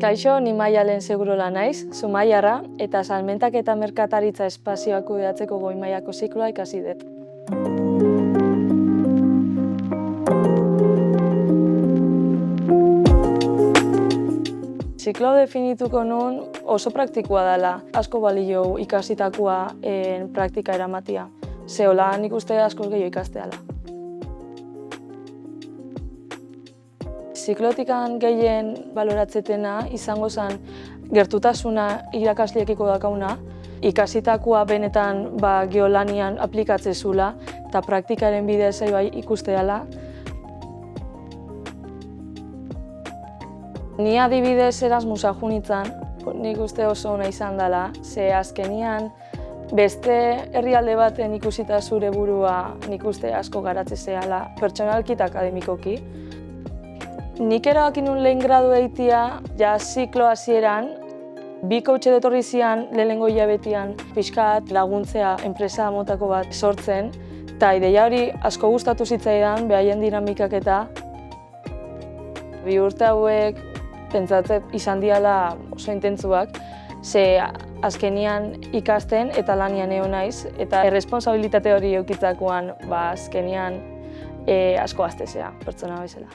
Kaixo, ni Maialen Segurola naiz, Zumaiarra eta salmentak eta merkataritza espazioak kudeatzeko goi mailako zikloa ikasi dut. Zikloa definituko nun oso praktikoa dela, asko balio ikasitakoa praktika eramatia. Zehola nik uste askoz gehiago ikasteala. Ziklotikan gehien baloratzetena izango zen gertutasuna irakasleekiko dakauna, ikasitakoa benetan geolanian aplikatzezula eta praktikaren bidez bai ikusteala. Ni adibidez Erasmusa junitzen, nik uste oso ona izan dela, ze azkenian beste herrialde baten ikusita zure burua nik uste asko garatze zehala, pertsonalki eta akademikoki. Nik erabaki nun lehen gradu eitia, ja ziklo hasieran, bi coach etorri zian lehenengo hilabetean pixkat laguntzea enpresa motako bat sortzen, eta ideia hori asko gustatu zitzaidan, behaien dinamikak eta bi urte hauek pentsatzen izan diala oso intentsuak, ze azkenian ikasten eta lanian egon naiz, eta erresponsabilitate hori eukitzakoan azkenian asko gaztezea pertsona bezala.